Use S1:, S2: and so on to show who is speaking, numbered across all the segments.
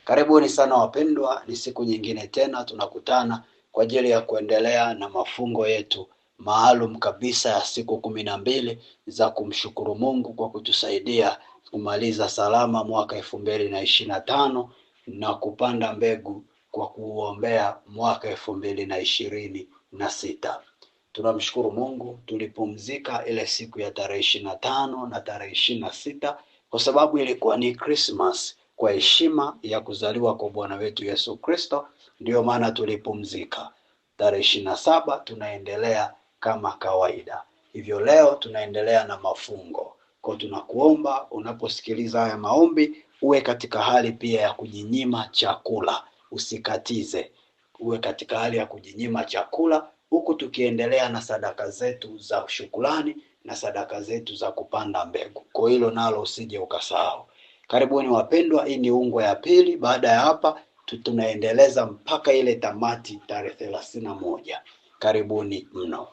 S1: Karibuni sana wapendwa, ni siku nyingine tena tunakutana kwa ajili ya kuendelea na mafungo yetu maalum kabisa ya siku 12 za kumshukuru Mungu kwa kutusaidia kumaliza salama mwaka 2025 na kupanda mbegu kwa kuombea mwaka 2026. Tunamshukuru Mungu, tulipumzika ile siku ya tarehe 25 na tarehe 26 kwa sababu ilikuwa ni Christmas, kwa heshima ya kuzaliwa kwa Bwana wetu Yesu Kristo. Ndio maana tulipumzika. Tarehe 27 tunaendelea kama kawaida. Hivyo leo tunaendelea na mafungo. Kwa tunakuomba unaposikiliza haya maombi uwe katika hali pia ya kujinyima chakula, usikatize. Uwe katika hali ya kujinyima chakula huku tukiendelea na sadaka zetu za shukrani na sadaka zetu za kupanda mbegu. Kwa hilo nalo usije ukasahau. Karibuni wapendwa, hii ni ungo ya pili. Baada ya hapa tunaendeleza mpaka ile tamati tarehe 31. Karibuni mno.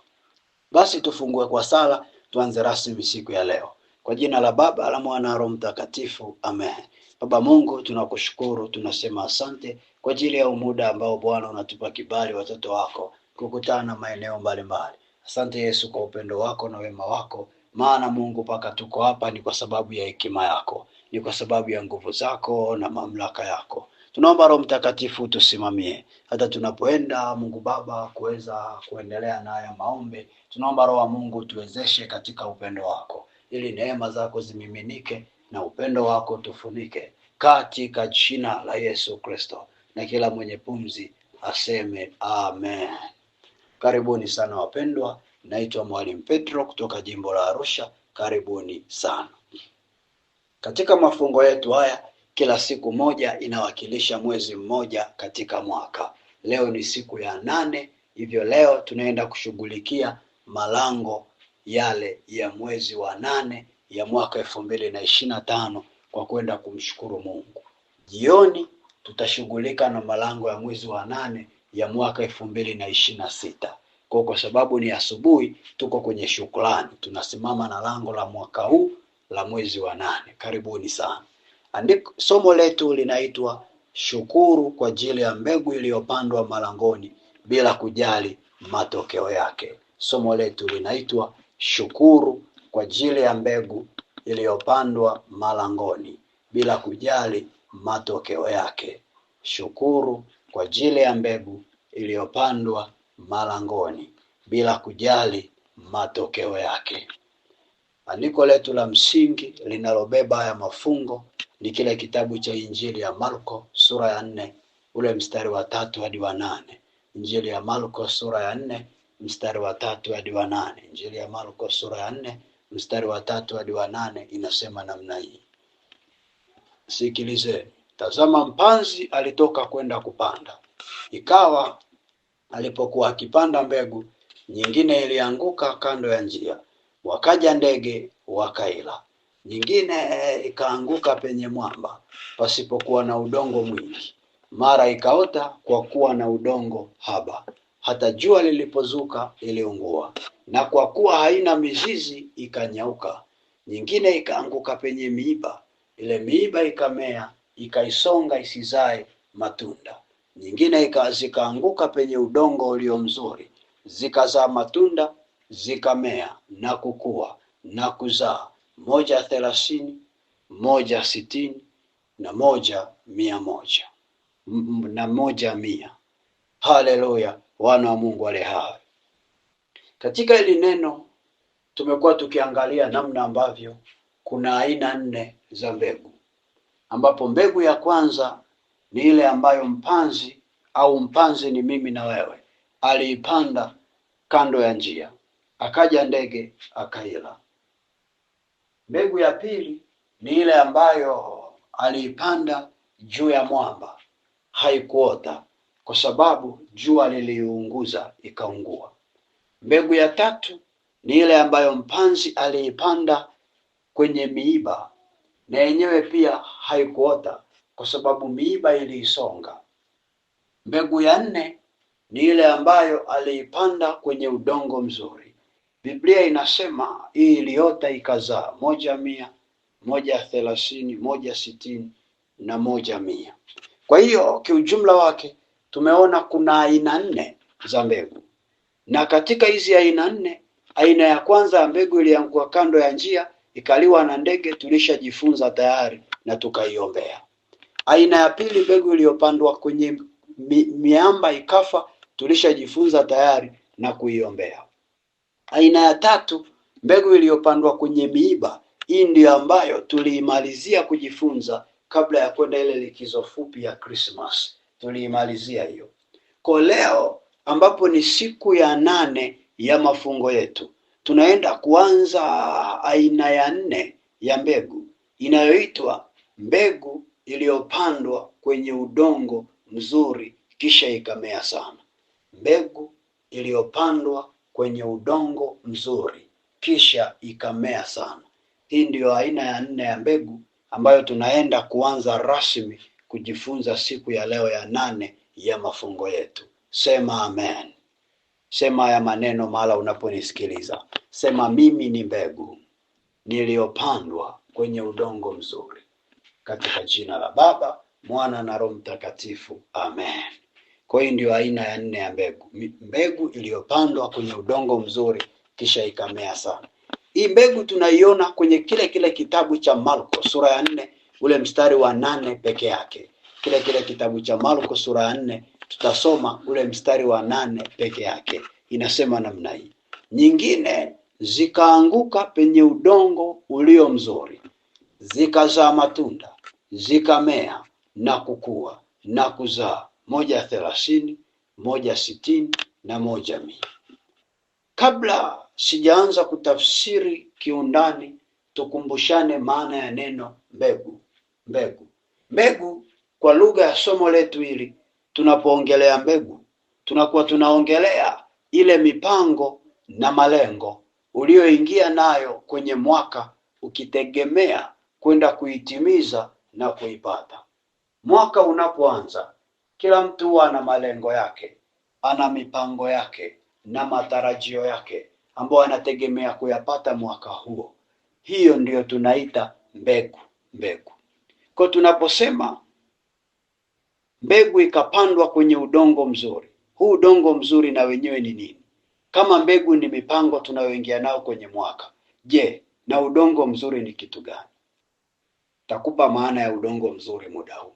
S1: Basi tufungue kwa sala, tuanze rasmi siku ya leo. Kwa jina la Baba, la Mwana na Roho Mtakatifu, amen. Baba Mungu, tunakushukuru, tunasema asante kwa ajili ya muda ambao Bwana unatupa kibali watoto wako kukutana maeneo mbalimbali. Asante Yesu kwa upendo wako na wema wako, maana Mungu paka tuko hapa ni kwa sababu ya hekima yako, ni kwa sababu ya nguvu zako na mamlaka yako. Tunaomba Roho Mtakatifu tusimamie hata tunapoenda Mungu Baba kuweza kuendelea na haya maombi. Tunaomba Roho wa Mungu tuwezeshe katika upendo wako, ili neema zako zimiminike na upendo wako tufunike, katika jina la Yesu Kristo, na kila mwenye pumzi aseme amen. Karibuni sana wapendwa, naitwa Mwalimu Petro kutoka jimbo la Arusha. Karibuni sana. Katika mafungo yetu haya, kila siku moja inawakilisha mwezi mmoja katika mwaka. Leo ni siku ya 8, hivyo leo tunaenda kushughulikia malango yale ya mwezi wa 8 ya mwaka 2025 kwa kwenda kumshukuru Mungu. Jioni tutashughulika na malango ya mwezi wa 8 ya mwaka 2026. Kwa sababu ni asubuhi, tuko kwenye shukrani, tunasimama na lango la mwaka huu la mwezi wa 8. Karibuni sana. Somo letu linaitwa shukuru kwa ajili ya mbegu iliyopandwa malangoni bila kujali matokeo yake. Somo letu linaitwa shukuru kwa ajili ya mbegu iliyopandwa malangoni bila kujali matokeo yake. Shukuru kwa ajili ya mbegu iliyopandwa malangoni bila kujali matokeo yake. Andiko letu la msingi linalobeba haya mafungo ni kile kitabu cha Injili ya Marko sura ya 4 ule mstari wa 3 hadi wa 8. Injili ya Marko sura ya 4 mstari wa 3 hadi wa 8. Injili ya Marko sura ya 4 mstari wa 3 hadi wa 8 inasema namna hii. Sikilizeni. Tazama, mpanzi alitoka kwenda kupanda. Ikawa alipokuwa akipanda, mbegu nyingine ilianguka kando ya njia, wakaja ndege wakaila. Nyingine ikaanguka penye mwamba pasipokuwa na udongo mwingi, mara ikaota kwa kuwa na udongo haba, hata jua lilipozuka iliungua, na kwa kuwa haina mizizi ikanyauka. Nyingine ikaanguka penye miiba, ile miiba ikamea ikaisonga isizae matunda. Nyingine zikaanguka penye udongo ulio mzuri, zikazaa matunda, zikamea na kukua na kuzaa, 130, 160 na 100 na 100. Haleluya, wana wa Mungu wale hai. Katika hili neno tumekuwa tukiangalia namna ambavyo kuna aina 4 za mbegu, ambapo mbegu ya kwanza ni ile ambayo mpanzi ni mimi na wewe aliipanda kando ya njia, akaja ndege akaila. Mbegu ya pili ni ile ambayo aliipanda juu ya mwamba, haikuota kwa sababu jua liliunguza ikaungua. Mbegu ya tatu ni ile ambayo mpanzi aliipanda kwenye miiba, na yenyewe pia haikuota kwa sababu miiba iliisonga. Mbegu ya 4 ni ile ambayo aliipanda kwenye udongo mzuri. Biblia inasema hii iliota ikazaa 100, 130, 160 na 100. Kwa hiyo kiujumla wake tumeona kuna aina 4 za mbegu, na katika hizi aina 4, aina ya kwanza ya mbegu ilianguka kando ya njia ikaliwa na ndege, tulishajifunza tayari na tukaiombea. Aina ya pili, mbegu iliyopandwa kwenye miamba ikafa, tulishajifunza tayari na kuiombea. Aina ya tatu, mbegu iliyopandwa kwenye miiba, hii ndio ambayo tuliimalizia kujifunza kabla ya kwenda ile likizo fupi ya Christmas, tuliimalizia hiyo. Kwa leo ambapo ni siku ya 8 ya mafungo yetu, tunaenda kuanza aina ya 4 ya mbegu inayoitwa mbegu iliyopandwa kwenye udongo mzuri kisha ikamea sana. Mbegu iliyopandwa kwenye udongo mzuri kisha ikamea sana. Hii ndiyo aina ya 4 ya mbegu ambayo tunaenda kuanza rasmi kujifunza siku ya leo ya 8 ya mafungo yetu. Sema amen. Sema ya maneno mahala unaponisikiliza. Sema, mimi ni mbegu niliyopandwa kwenye udongo mzuri. Katika jina la Baba, Mwana na Roho Mtakatifu. Amen. Kwa hiyo ndio aina ya 4 ya mbegu. Mbegu iliyopandwa kwenye udongo mzuri kisha ikamea sana. Hii mbegu tunaiona kwenye kile kitabu cha Marko sura ya 4 ule mstari wa 8 peke yake. Kile kitabu cha Marko sura ya 4 tutasoma ule mstari wa 8 peke yake. Inasema namna hii: nyingine zikaanguka penye udongo ulio mzuri, zikazaa matunda, zikamea na kukua na kuzaa, 130, 160 na 100. Kabla sijaanza kutafsiri kiundani, tukumbushane maana ya neno mbegu. Mbegu kwa lugha ya somo letu hili, tunapoongelea mbegu tunakuwa tunaongelea ile mipango na malengo ulioingia nayo kwenye mwaka, ukitegemea kwenda kuitimiza na kuipata. Mwaka unapoanza, kila mtu ana malengo yake, ana mipango yake na matarajio yake ambayo anategemea kuyapata mwaka huo. Hiyo ndiyo tunaita mbegu. Kwa tunaposema mbegu ikapandwa kwenye udongo mzuri, huu udongo mzuri na wenyewe ni nini? Kama mbegu ni mipango tunayoingia nao kwenye mwaka, je, na udongo mzuri ni kitu gani? Takupa maana ya udongo mzuri muda huu.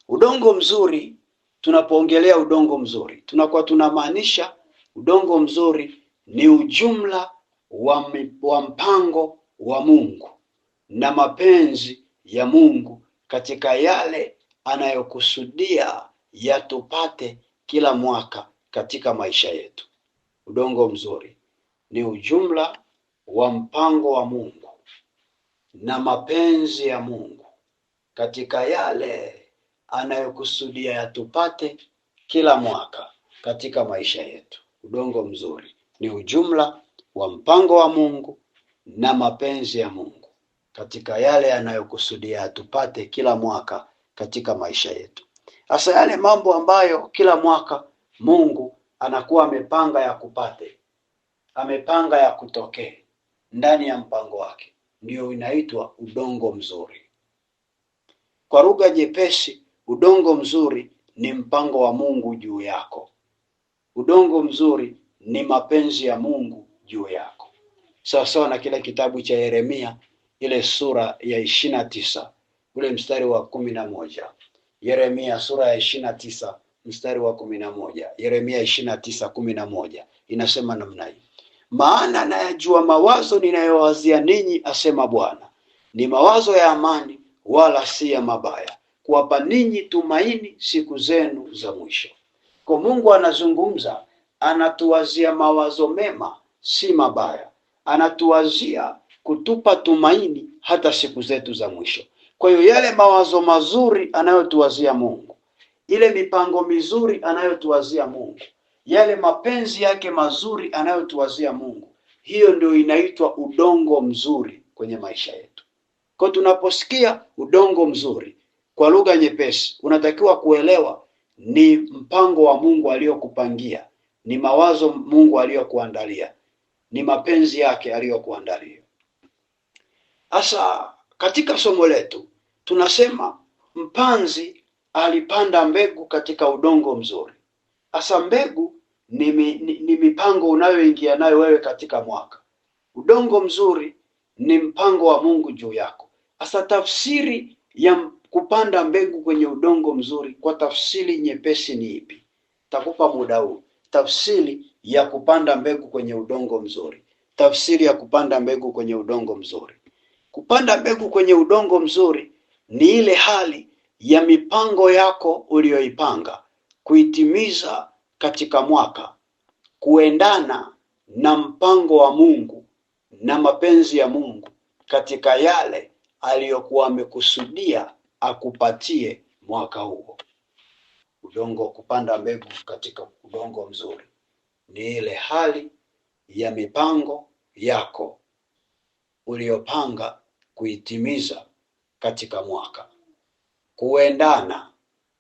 S1: Udongo mzuri, tunapoongelea udongo mzuri, tunakuwa tunamaanisha udongo mzuri ni ujumla wa mpango wa Mungu na mapenzi ya Mungu katika yale anayokusudia yatupate kila mwaka katika maisha yetu. Udongo mzuri ni ujumla wa mpango wa Mungu na mapenzi ya Mungu katika yale anayokusudia yatupate kila mwaka katika maisha yetu. Udongo mzuri ni ujumla wa mpango wa Mungu na mapenzi ya Mungu katika yale anayokusudia yatupate kila mwaka katika maisha yetu. Hasa yale mambo ambayo kila mwaka Mungu anakuwa amepanga ya kupate, amepanga ya kutokee ndani ya mpango wake, ndio inaitwa udongo mzuri. Kwa lugha nyepesi, udongo mzuri ni mpango wa Mungu juu yako. Udongo mzuri ni mapenzi ya Mungu juu yako. Sawa na kile kitabu cha Yeremia ile sura ya 29 ule mstari wa 11. Yeremia sura ya 29 mstari wa 11. Yeremia 29:11 inasema namna hii: maana nayajua mawazo ninayowazia ninyi, asema Bwana, ni mawazo ya amani wala si ya mabaya, kuwapa ninyi tumaini siku zenu za mwisho. Kwa Mungu anazungumza, anatuwazia mawazo mema, si mabaya. Anatuwazia kutupa tumaini hata siku zetu za mwisho. Kwa hiyo yale mawazo mazuri anayotuwazia Mungu, ile mipango mizuri anayotuwazia Mungu, yale mapenzi yake mazuri anayotuwazia Mungu, hiyo ndio inaitwa udongo mzuri kwenye maisha yetu. Kwa tunaposikia udongo mzuri, kwa lugha nyepesi, unatakiwa kuelewa ni mpango wa Mungu aliyokupangia, ni mawazo Mungu aliyokuandalia, ni mapenzi yake aliyokuandalia. Asa katika somo letu tunasema mpanzi alipanda mbegu katika udongo mzuri. Sasa mbegu ni mipango unayoingia nayo wewe katika mwaka. Udongo mzuri ni mpango wa Mungu juu yako. Sasa tafsiri ya kupanda mbegu kwenye udongo mzuri kwa tafsiri nyepesi ni ipi? Takupa muda huu. Tafsiri ya kupanda mbegu kwenye udongo mzuri. Tafsiri ya kupanda mbegu kwenye udongo mzuri. Kupanda mbegu kwenye udongo mzuri ni ile hali ya mipango yako uliyoipanga kuitimiza katika mwaka, kuendana na mpango wa Mungu na mapenzi ya Mungu katika yale aliyokuwa amekusudia akupatie mwaka huo. Kupanda mbegu katika udongo mzuri ni ile hali ya mipango yako uliyopanga kuitimiza katika mwaka, kuendana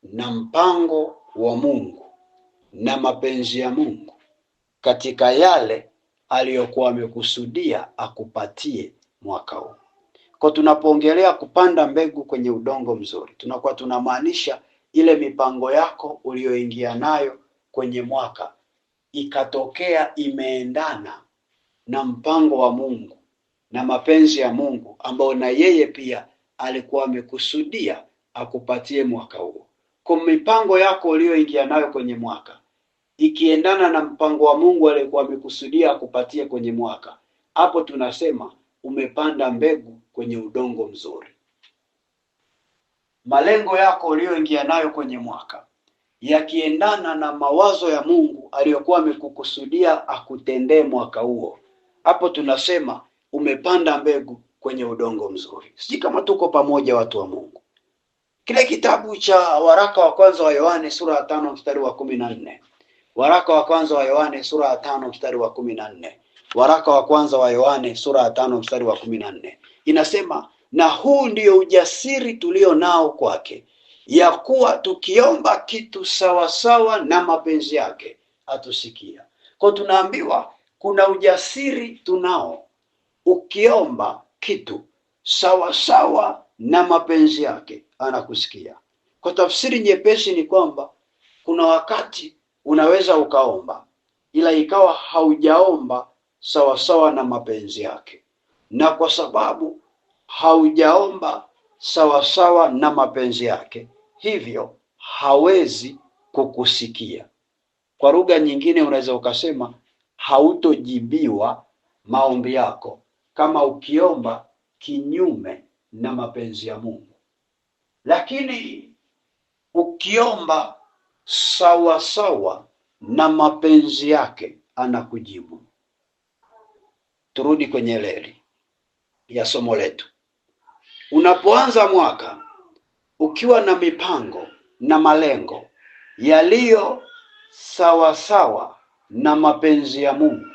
S1: na mpango wa Mungu na mapenzi ya Mungu katika yale aliyokuwa amekusudia akupatie mwaka huu. Kwa tunapoongelea kupanda mbegu kwenye udongo mzuri, tunakuwa tunamaanisha ile mipango yako uliyoingia nayo kwenye mwaka ikatokea imeendana na mpango wa Mungu na mapenzi ya Mungu ambao na yeye pia alikuwa amekusudia akupatie mwaka huo. Kwa mipango yako uliyoingia nayo kwenye mwaka ikiendana na mpango wa Mungu aliyekuwa amekusudia akupatie kwenye mwaka, hapo tunasema umepanda mbegu kwenye udongo mzuri. Malengo yako uliyoingia nayo kwenye mwaka yakiendana na mawazo ya Mungu aliyokuwa amekukusudia akutendee mwaka huo, hapo tunasema umepanda mbegu kwenye udongo mzuri. Sijui kama tuko pamoja, watu wa Mungu. Kile kitabu cha waraka wa kwanza wa Yohane sura ya 5 mstari wa 14. Waraka wa kwanza wa Yohane sura ya 5 mstari wa 14. Waraka wa kwanza wa Yohane sura ya 5 mstari wa 14. Inasema, na huu ndio ujasiri tulio nao kwake, ya kuwa tukiomba kitu sawa sawa na mapenzi yake atusikia. Kwa tunaambiwa kuna ujasiri tunao ukiomba kitu sawa sawa na mapenzi yake anakusikia. Kwa tafsiri nyepesi ni kwamba kuna wakati unaweza ukaomba ila ikawa haujaomba sawa sawa na mapenzi yake, na kwa sababu haujaomba sawa sawa na mapenzi yake, hivyo hawezi kukusikia. Kwa lugha nyingine unaweza ukasema hautojibiwa maombi yako kama ukiomba kinyume na mapenzi ya Mungu. Lakini ukiomba sawa sawa na mapenzi yake anakujibu. Turudi kwenye reli ya somo letu. Unapoanza mwaka ukiwa na mipango na malengo yaliyo sawa sawa na mapenzi ya Mungu,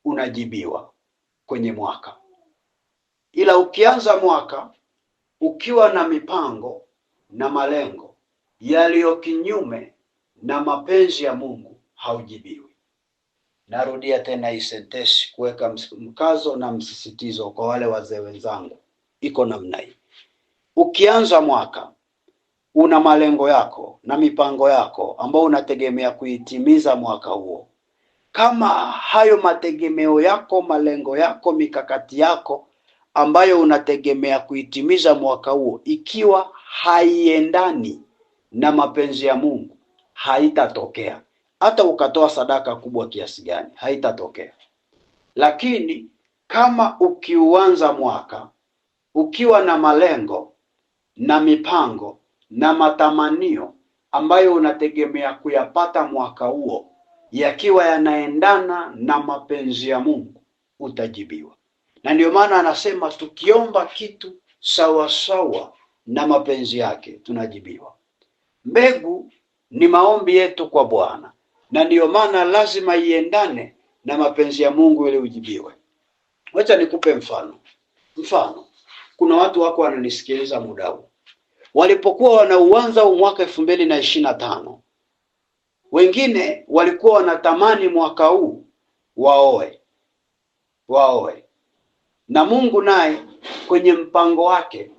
S1: unajibiwa kwenye mwaka. Ila ukianza mwaka ukiwa na mipango na malengo yaliyo kinyume na mapenzi ya Mungu, haujibiwi. Narudia tena hii sentensi kuweka mkazo na msisitizo kwa wale wazee wenzangu. Iko namna hii. Ukianza mwaka una malengo yako na mipango yako ambao unategemea kuitimiza mwaka huo. Kama hayo mategemeo yako, malengo yako, mikakati yako ambayo unategemea kuitimiza mwaka huo ikiwa haiendani na mapenzi ya Mungu, haitatokea. Hata ukatoa sadaka kubwa kiasi gani, haitatokea. Lakini kama ukiuanza mwaka ukiwa na malengo na mipango na matamanio ambayo unategemea kuyapata mwaka huo yakiwa yanaendana na mapenzi ya Mungu, utajibiwa. Na ndio maana anasema tukiomba kitu sawa sawa na mapenzi yake tunajibiwa. Mbegu ni maombi yetu kwa Bwana, na ndio maana lazima iendane na mapenzi ya Mungu ili ujibiwe. Wacha nikupe mfano. Kuna watu wako wananisikiliza muda huu. Walipokuwa wanauanza mwaka 2025, wengine walikuwa wanatamani mwaka huu waoe. Na Mungu naye kwenye mpango wake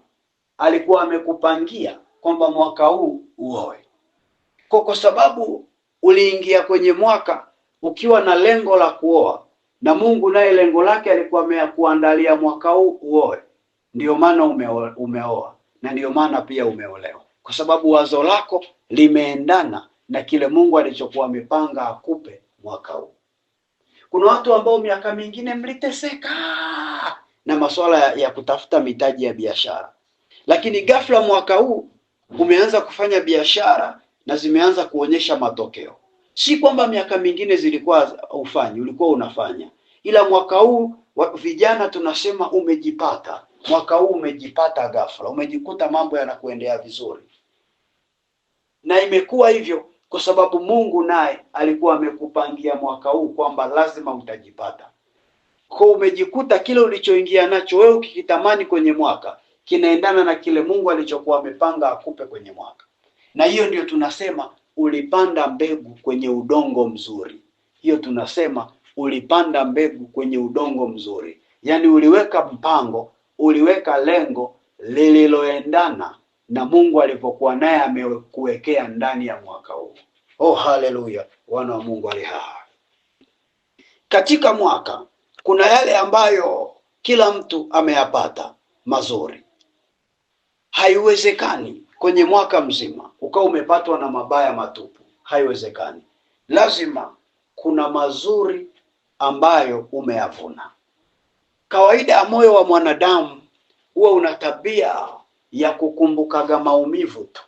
S1: alikuwa amekupangia kwamba mwaka huu uoe. Kwa sababu uliingia kwenye mwaka ukiwa na lengo la kuoa, na Mungu naye lengo lake alikuwa amekuandalia mwaka huu uoe, ndio maana umeoa na ndio maana pia umeolewa, kwa sababu wazo lako limeendana na kile Mungu alichokuwa amepanga akupe mwaka huu. Kuna watu ambao miaka mingine mliteseka na masuala ya kutafuta mitaji ya biashara, lakini ghafla mwaka huu umeanza kufanya biashara na zimeanza kuonyesha matokeo. Si kwamba miaka mingine zilikuwa ufanyi, ulikuwa unafanya, ila mwaka huu vijana tunasema umejipata. Mwaka huu umejipata ghafla, umejikuta mambo yanakuendea vizuri, na imekuwa hivyo kwa sababu Mungu naye alikuwa amekupangia mwaka huu kwamba lazima utajipata. Kwa umejikuta kile ulichoingia nacho wewe ukikitamani kwenye mwaka kinaendana na kile Mungu alichokuwa amepanga akupe kwenye mwaka. Na hiyo ndio tunasema ulipanda mbegu kwenye udongo mzuri. Hiyo tunasema ulipanda mbegu kwenye udongo mzuri. Yaani uliweka mpango, uliweka lengo lililoendana na Mungu alipokuwa naye amekuwekea ndani ya mwaka huu. Oh, haleluya, wana wa Mungu ali hai. Katika mwaka kuna yale ambayo kila mtu ameyapata mazuri. Haiwezekani kwenye mwaka mzima ukawa umepatwa na mabaya matupu. Haiwezekani. Lazima kuna mazuri ambayo umeyavuna. Kawaida ya moyo wa mwanadamu huwa una tabia ya kukumbukaga maumivu tu.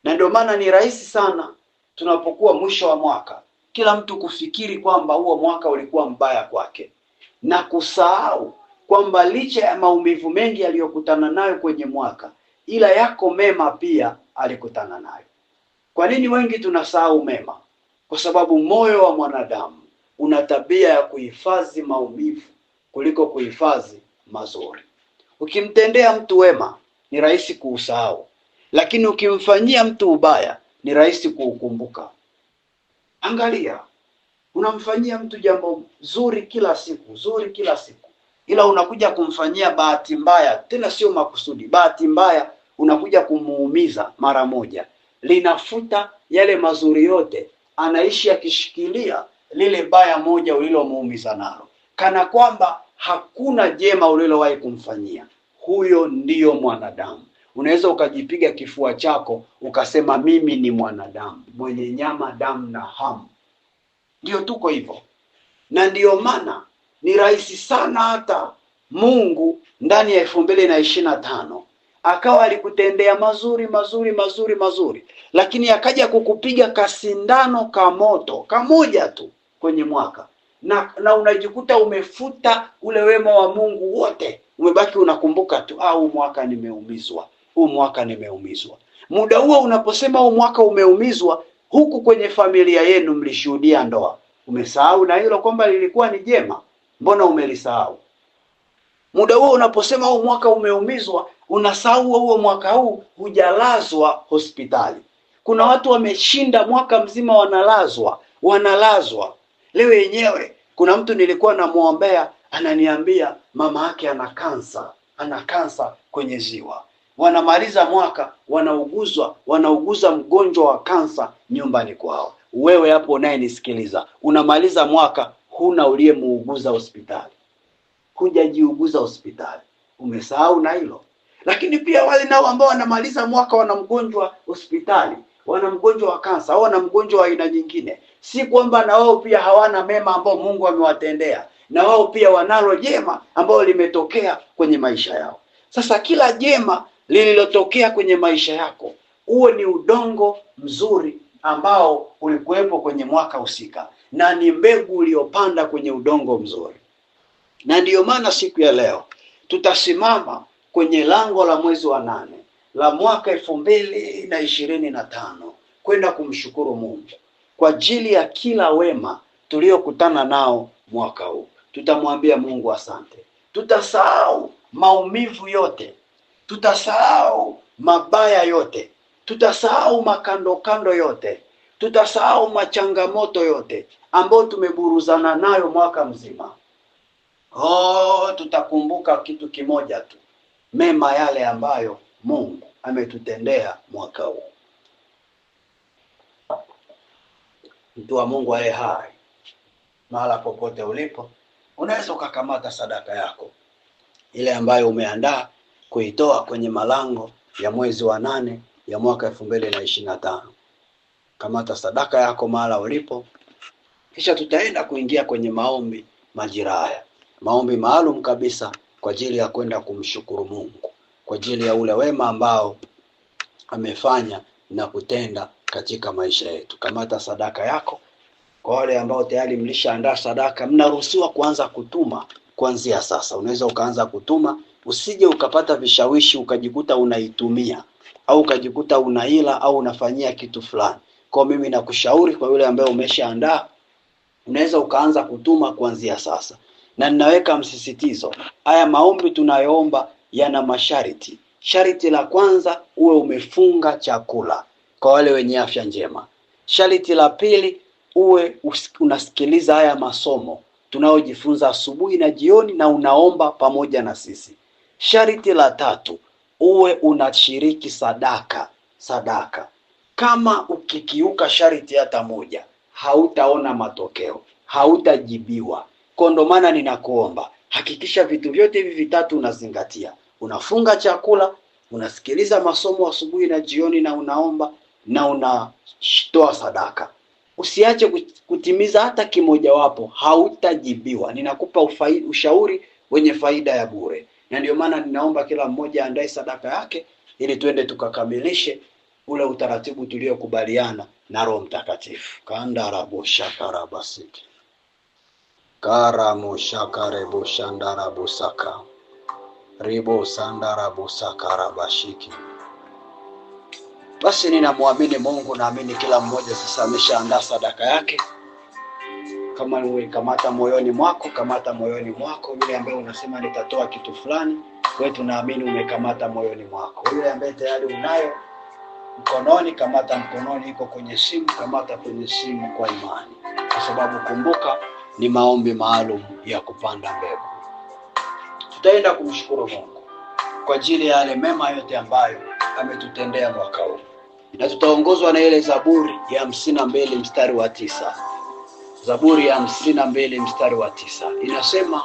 S1: Na ndio maana ni rahisi sana tunapokuwa mwisho wa mwaka kila mtu kufikiri kwamba huo mwaka ulikuwa mbaya kwake, na kusahau kwamba licha ya maumivu mengi aliyokutana nayo kwenye mwaka, ila yako mema pia alikutana nayo. Kwa nini wengi tunasahau mema? Kwa sababu moyo wa mwanadamu una tabia ya kuhifadhi maumivu kuliko kuhifadhi mazuri. Ukimtendea mtu wema ni rahisi kuusahau, lakini ukimfanyia mtu ubaya ni rahisi kuukumbuka. Angalia, unamfanyia mtu jambo zuri kila siku, zuri kila siku, ila unakuja kumfanyia bahati mbaya, tena sio makusudi, bahati mbaya unakuja kumuumiza mara moja. Linafuta yale mazuri yote, anaishi akishikilia lile baya moja ulilomuumiza nalo, kana kwamba hakuna jema ulilowahi kumfanyia. Huyo ndiyo mwanadamu. Unaweza ukajipiga kifua chako ukasema mimi ni mwanadamu mwenye nyama, damu na hamu. Ndio tuko hivyo. Na ndiyo maana ni rahisi sana hata Mungu ndani ya 2025 akawa alikutendea mazuri mazuri mazuri mazuri, lakini akaja kukupiga kasindano kamoto kamoja tu kwenye mwaka, na unajikuta umefuta ule wema wa Mungu wote. Umebaki unakumbuka tu, huu mwaka nimeumizwa, huu mwaka nimeumizwa. Muda huo unaposema huu mwaka umeumizwa, huku kwenye familia yenu mlishuhudia ndoa, umesahau na hilo kwamba lilikuwa ni jema. Mbona umelisahau? Muda huo unaposema huu mwaka umeumizwa, unasahau huo mwaka huu hujalazwa hospitali. Kuna watu wameshinda mwaka mzima wanalazwa. Leo yenyewe kuna mtu nilikuwa namuombea, ananiambia mama yake ana kansa kwenye ziwa. Wanamaliza mwaka wanauguza mgonjwa wa kansa nyumbani kwao. Wewe hapo unayenisikiliza, unamaliza mwaka huna uliyemuuguza hospitali. Hujajiuguza hospitali. Umesahau na hilo. Lakini pia wale nao ambao wanamaliza mwaka wana mgonjwa hospitali, wana mgonjwa wa kansa au wana mgonjwa wa aina nyingine, si kwamba na wao pia hawana mema ambao Mungu amewatendea. Na wao pia wanalo jema ambao limetokea kwenye maisha yao. Sasa kila jema lililotokea kwenye maisha yako, huo ni udongo mzuri ambao ulikuwepo kwenye mwaka husika, na ni mbegu uliyopanda kwenye udongo mzuri. Na ndiyo maana siku ya leo tutasimama kwenye lango la mwezi wa 8 la mwaka 2025 kwenda kumshukuru Mungu kwa ajili ya kila wema tuliokutana nao mwaka huu. Tutamwambia Mungu asante. Tutasahau maumivu yote, tutasahau mabaya yote, tutasahau makando yote, tutasahau machangamoto yote ambayo tumeburuzana nayo mwaka mzima. Tutakumbuka kitu kimoja tu, mema yale ambayo Mungu ametutendea mwaka huu. Mtu wa Mungu aliye hai, mahala popote ulipo, unaweza ukakamata sadaka yako ile ambayo umeandaa kuitoa kwenye malango ya mwezi wa 8 ya mwaka 2025. Kamata sadaka yako mahala ulipo, kisha tutaenda kuingia kwenye maombi majira haya, maombi maalum kabisa kwa ajili ya kwenda kumshukuru Mungu kwa ajili ya ule wema ambao amefanya na kutenda katika maisha yetu. Kamata sadaka yako. Kwa wale ambao tayari mlishaandaa sadaka, mnaruhusiwa kuanza kutuma kuanzia sasa. Unaweza ukaanza kutuma, usije ukapata vishawishi ukajikuta unaitumia au ukajikuta unaila au unafanyia kitu fulani. Kwa mimi nakushauri, kwa yule ambaye umeshaandaa, unaweza ukaanza kutuma kuanzia sasa. Na ninaweka msisitizo, haya maombi tunayoomba yana masharti. Sharti la kwanza, uwe umefunga chakula kwa wale wenye afya njema. Sharti la pili, uwe unasikiliza haya masomo tunayojifunza asubuhi na jioni na unaomba pamoja na sisi. Sharti la tatu, uwe unashiriki sadaka. Kama ukikiuka sharti hata moja, hautaona matokeo, hautajibiwa. Kwa ndo maana ninakuomba, hakikisha vitu vyote hivi vitatu unazingatia. Unafunga chakula, unasikiliza masomo asubuhi na jioni na unaomba, na unatoa sadaka. Usiache kutimiza hata kimoja wapo, hautajibiwa. Ninakupa ushauri wenye faida ya bure. Na ndio maana ninaomba kila mmoja andae sadaka yake ili tuende tukakamilishe ule utaratibu tuliokubaliana na Roho Mtakatifu. Kandaraboshakarabasiki. Karamoshakareboshandarabosaka. Ribo sandaraboshakarabashiki. Basi ninamwamini Mungu, naamini kila mmoja sasa ameshaandaa sadaka yake. Kama wewe kamata moyoni mwako, kamata moyoni mwako. Yule ambaye unasema nitatoa kitu fulani, wewe tunaamini umekamata moyoni mwako. Yule ambaye tayari unayo mkononi, kamata mkononi. Iko kwenye simu, kamata kwenye simu kwa imani. Kwa sababu kumbuka, ni maombi maalum ya kupanda mbegu. Tutaenda kumshukuru Mungu kwa ajili ya yale mema yote ambayo ametutendea mwaka huu. Na tutaongozwa na ile Zaburi ya 52 mstari wa 9. Zaburi ya 52 mstari wa 9 inasema,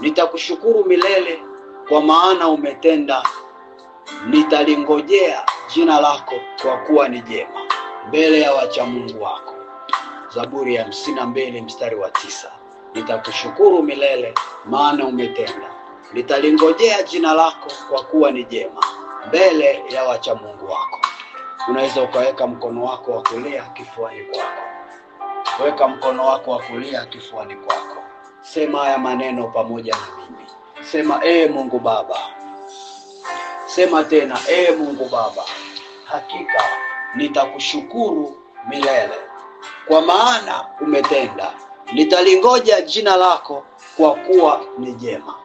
S1: nitakushukuru milele kwa maana umetenda, nitalingojea jina lako kwa kuwa ni jema mbele ya wacha Mungu wako. Zaburi ya 52 mstari wa 9. Nitakushukuru milele maana umetenda, nitalingojea jina lako kwa kuwa ni jema mbele ya wacha Mungu wako. Unaweza ukaweka mkono wako wa kulia kifuani kwako. Weka mkono wako wa kulia kifuani kwako. Sema haya maneno pamoja na mimi. Sema, Mungu Baba. Sema tena, Mungu Baba, hakika nitakushukuru milele kwa maana umetenda, nitalingoja jina lako kwa kuwa ni jema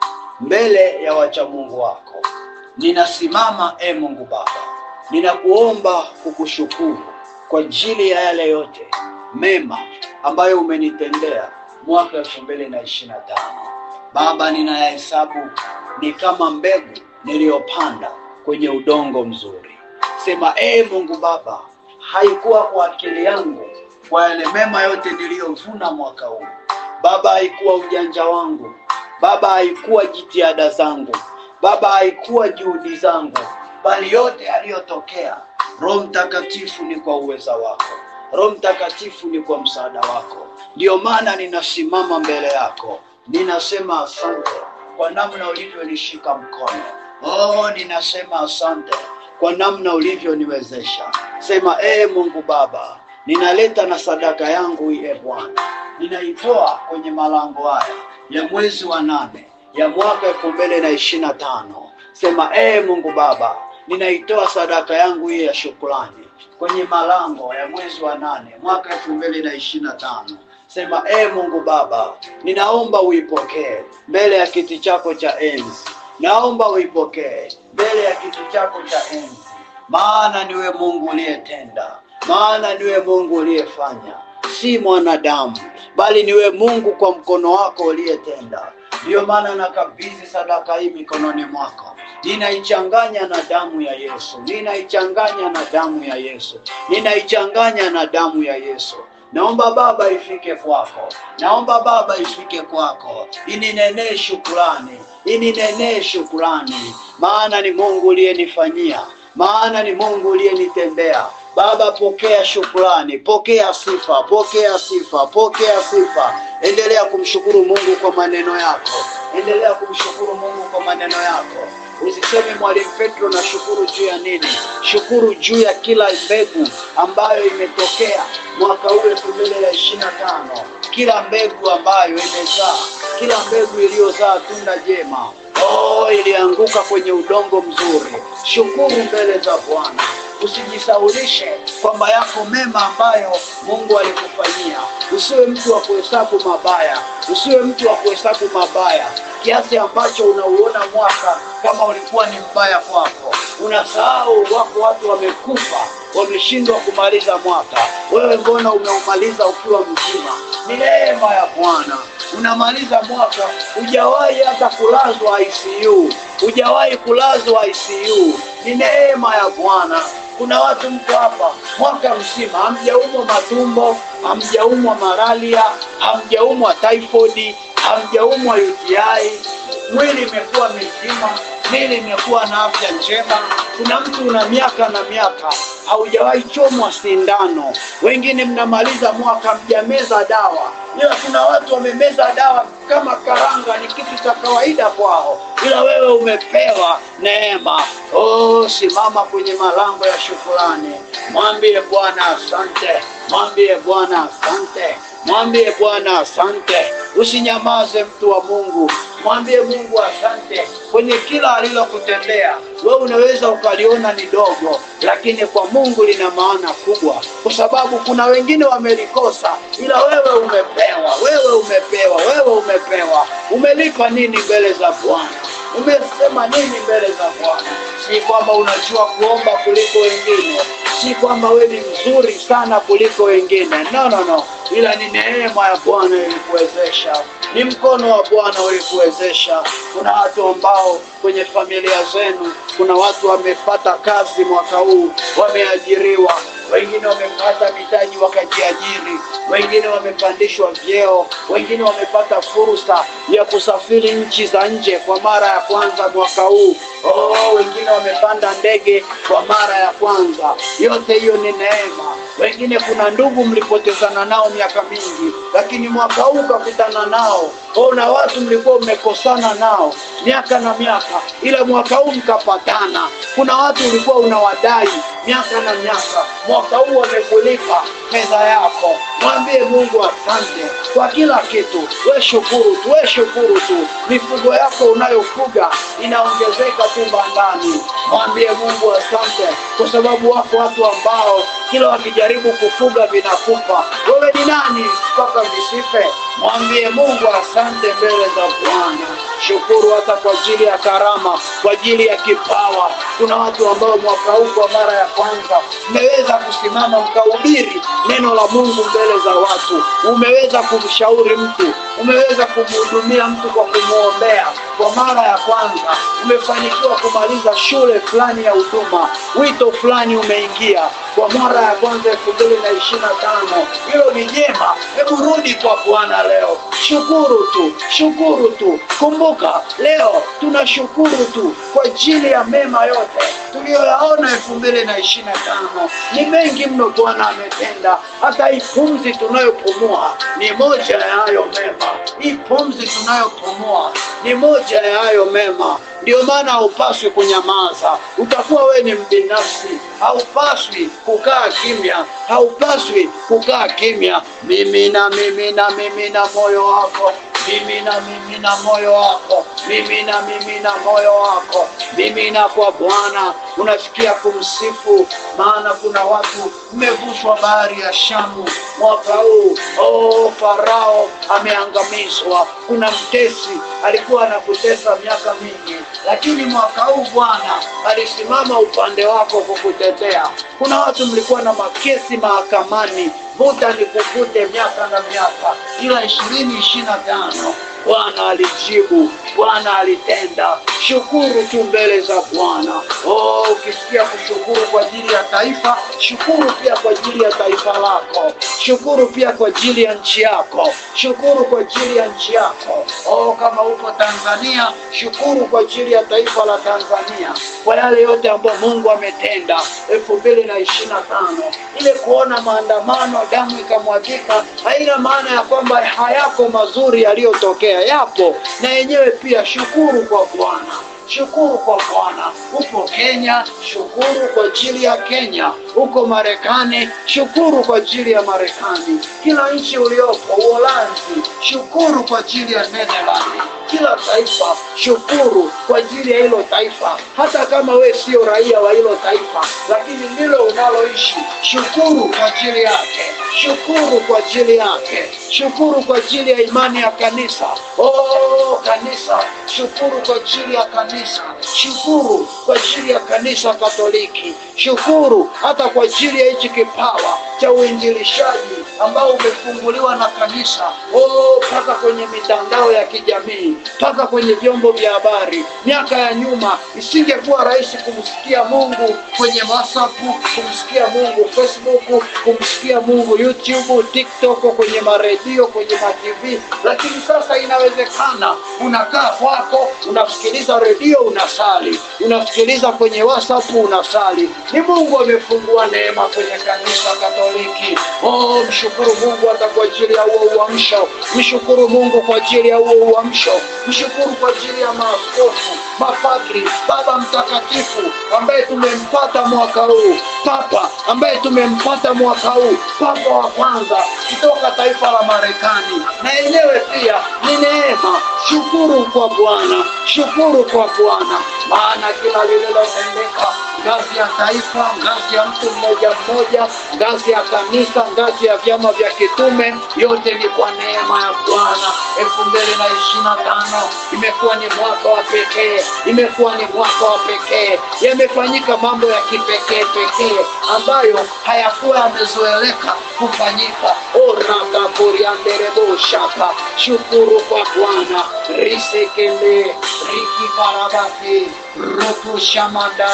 S1: mbele ya wacha Mungu wako. Ninasimama Mungu Baba, ninakuomba kukushukuru kwa ajili ya yale yote mema ambayo umenitendea mwaka 2025. Baba, ninayahesabu ni kama mbegu niliyopanda kwenye udongo mzuri. Sema, Mungu Baba, haikuwa kwa akili yangu kwa yale mema yote niliyovuna mwaka huu. Baba, haikuwa ujanja wangu. Baba, haikuwa jitihada zangu. Baba, haikuwa juhudi zangu, bali yote yaliyotokea, Roho Mtakatifu, ni kwa uweza wako. Roho Mtakatifu, ni kwa msaada wako. Ndio maana ninasimama mbele yako. Ninasema asante kwa namna ulivyonishika mkono. Ninasema asante kwa namna ulivyoniwezesha. Sema, Mungu Baba, ninaleta na sadaka yangu hii Bwana. Ninaitoa kwenye malango haya ya mwezi wa 8 ya mwaka 2025. Sema, Mungu Baba, ninaitoa sadaka yangu hii ya shukrani kwenye malango ya mwezi wa 8 mwaka 2025. Sema, Mungu Baba, ninaomba uipokee mbele ya kiti chako cha enzi. Naomba uipokee mbele ya kiti chako cha enzi. Maana niwe Mungu uliyetenda. Maana niwe Mungu uliyefanya. Si mwanadamu, bali niwe Mungu kwa mkono wako uliyetenda. Ndiyo maana nakabidhi sadaka hii mikononi mwako. Ninaichanganya na damu ya Yesu. Ninaichanganya na damu ya Yesu. Ninaichanganya na damu ya Yesu. Naomba Baba ifike kwako. Naomba Baba ifike kwako. Ininenee shukrani. Ininenee shukrani. Maana ni Mungu uliyenifanyia. Maana ni Mungu uliyenitendea. Baba, pokea shukrani, pokea sifa, pokea sifa, pokea sifa. Endelea kumshukuru Mungu kwa maneno yako. Endelea kumshukuru Mungu kwa maneno yako. Usiseme Mwalimu Petro na shukuru juu ya nini? Shukuru juu ya kila mbegu ambayo imetokea mwaka huu 2025. Kila mbegu ambayo imezaa, kila mbegu iliyozaa tunda jema, ilianguka kwenye udongo mzuri. Shukuru mbele za Bwana. Usijisaulishe kwamba yako mema ambayo Mungu alikufanyia. Usiwe mtu wa kuhesabu mabaya. Usiwe mtu wa kuhesabu mabaya kiasi ambacho unauona mwaka kama ulikuwa ni mbaya kwako. Unasahau wako watu wamekufa, wameshindwa kumaliza mwaka. Wewe mbona umeumaliza ukiwa mzima? Ni neema ya Bwana. Unamaliza mwaka, hujawahi hata kulazwa ICU. Hujawahi kulazwa ICU. Ni neema ya Bwana. Kuna watu mko hapa mwaka mzima hamjaumwa matumbo, hamjaumwa malaria, hamjaumwa typhoid, hamjaumwa UTI. Mwili imekuwa mzima, mwili imekuwa na afya njema. Kuna mtu una miaka na miaka haujawahi chomwa sindano. Wengine mnamaliza mwaka mjameza dawa. Ila kuna watu wamemeza dawa kama karanga, ni kitu cha kawaida kwao. Ila wewe umepewa neema. Simama kwenye malango ya shukrani. Mwambie Bwana asante. Mwambie Bwana asante. Mwambie Bwana asante. Usinyamaze mtu wa Mungu. Mwambie Mungu asante kwenye kila alilokutendea. Wewe unaweza ukaliona ni dogo, lakini kwa Mungu lina maana kubwa, kwa sababu kuna wengine wamelikosa, ila wewe umepewa. Wewe umepewa. Wewe umepewa. Umelipa nini mbele za Bwana? Umesema nini mbele za Bwana? Si kwamba unajua kuomba kuliko wengine, si kwamba wewe ni mzuri sana kuliko wengine. No. Ila ni neema ya Bwana ilikuwezesha. Ni mkono wa Bwana ulikuwezesha. Kuna watu ambao kwenye familia zenu, kuna watu wamepata kazi mwaka huu, wameajiriwa. Wengine wamepata mitaji wakajiajiri. Wengine wamepandishwa vyeo. Wengine wamepata fursa ya kusafiri nchi za nje kwa mara ya kwanza mwaka huu. Wengine wamepanda ndege kwa mara ya kwanza. Yote hiyo ni neema. Wengine kuna ndugu mlipotezana nao miaka mingi, lakini mwaka huu kakutana nao. Na watu mlikuwa mmekosana nao miaka na miaka, ila mwaka huu mkapatana. Kuna watu ulikuwa unawadai miaka na miaka, mwaka huu wamekulipa fedha yako. Mwambie Mungu asante kwa kila kitu. We shukuru tu, we shukuru tu. Mifugo yako unayofuga inaongezeka tu bandani. Mwambie Mungu asante, kwa sababu wako watu ambao kila wakijaribu kufuga vinakufa. Wewe ni nani mpaka visife? Mwambie Mungu asante mbele za Bwana. Shukuru hata kwa ajili ya karama, kwa ajili ya kipawa. Kuna watu ambao mwaka huu kwa mara ya kwanza umeweza kusimama mkahubiri neno la Mungu mbele za watu. Umeweza kumshauri mtu, umeweza kumhudumia mtu kwa kumuombea. Kwa mara ya kwanza umefanikiwa kumaliza shule fulani ya huduma, wito fulani umeingia kwa mara ya kwanza 2025. Hilo ni jema. Hebu rudi kwa Bwana leo. Shukuru tu, shukuru tu. Kumbuka leo tunashukuru tu kwa ajili ya mema yote tuliyoyaona 2025. Ni mengi mno Bwana ametenda. Hata hii pumzi tunayopumua ni moja ya hayo mema. Hii pumzi tunayopumua ni moja ya hayo mema. Ndio maana haupaswi kunyamaza. Utakuwa wewe ni mbinafsi. Haupaswi kukaa kimya. Haupaswi kukaa kimya. Mimina moyo wako. Mimina moyo wako. Mimina moyo wako. Mimina kwa Bwana. Unasikia kumsifu, maana kuna watu mmevushwa bahari ya Shamu mwaka huu. Farao ameangamizwa. Kuna mtesi alikuwa anakutesa miaka mingi, lakini mwaka huu Bwana alisimama upande wako kukutetea. Kuna watu mlikuwa na makesi mahakamani, vuta nikuvute miaka na miaka, ila 2025 Bwana alijibu, Bwana alitenda. Shukuru tu mbele za Bwana. Ukisikia kushukuru kwa ajili ya taifa, shukuru pia kwa ajili ya taifa lako. Shukuru pia kwa ajili ya nchi yako. Shukuru kwa ajili ya nchi yako. Kama uko Tanzania, shukuru kwa ajili ya taifa la Tanzania kwa yale yote ambayo Mungu ametenda 2025. Ile kuona maandamano, damu ikamwagika, haina maana ya kwamba hayako mazuri yaliyotokea. Yapo na yenyewe pia. Shukuru kwa Bwana. Shukuru kwa Bwana. Upo Kenya, shukuru kwa ajili ya Kenya. Uko Marekani, shukuru kwa ajili ya Marekani. Kila nchi uliopo, Uholanzi, shukuru kwa ajili ya Netherlands. Kila taifa shukuru kwa ajili ya hilo taifa. Hata kama we sio raia wa hilo taifa, lakini ndilo unaloishi, shukuru kwa ajili yake. Shukuru kwa ajili yake. Shukuru kwa ajili ya imani ya kanisa. Kanisa, shukuru kwa ajili ya kanisa. Shukuru kwa ajili ya kanisa Katoliki. Shukuru hata kwa ajili ya hichi kipawa cha uinjilishaji ambao umefunguliwa na kanisa. Mpaka kwenye mitandao ya kijamii, mpaka kwenye vyombo vya habari. Miaka ya nyuma isingekuwa rahisi kumsikia Mungu kwenye WhatsApp, kumsikia Mungu Facebook, kumsikia Mungu YouTube, TikTok, kwenye maredio, kwenye ma-TV. Lakini sasa inawezekana. Unakaa kwako, unasikiliza redio, unasali. Unasikiliza kwenye WhatsApp, unasali. Ni Mungu amefungua neema kwenye kanisa Katoliki. Mshukuru Mungu hata kwa ajili ya huo uamsho. Mshukuru Mungu kwa ajili ya huo uamsho. Mshukuru kwa ajili ya maaskofu, mapadri, Baba Mtakatifu ambaye tumempata mwaka huu, Papa ambaye tumempata mwaka huu, Papa wa kwanza kutoka taifa la Marekani, na yenyewe pia ni neema. Shukuru kwa Bwana, shukuru kwa Bwana, maana kila lililotendeka, ngazi ya taifa, ngazi ya mtu mmoja mmoja, ngazi ya kanisa, ngazi ya vyama vya kitume, yote ni kwa neema ya Bwana. 2025 imekuwa ni mwaka wa pekee, imekuwa ni mwaka wa pekee. Yamefanyika mambo ya kipekee pekee ambayo hayakuwa yamezoeleka kufanyika. Oraka korianderebo shaka. Shukuru kwa Bwana. Risekende riki karabati roku shamanda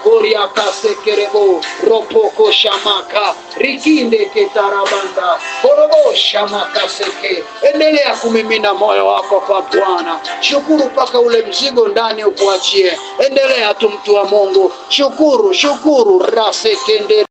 S1: koria kasekerebo ropoko shamaka rikinde ketarabanda korobo shamaka seke. Endelea kumimina moyo wako kwa Bwana. Shukuru mpaka ule mzigo ndani ukuachie. Endelea tu, mtu wa Mungu. Shukuru, shukuru. Rasekende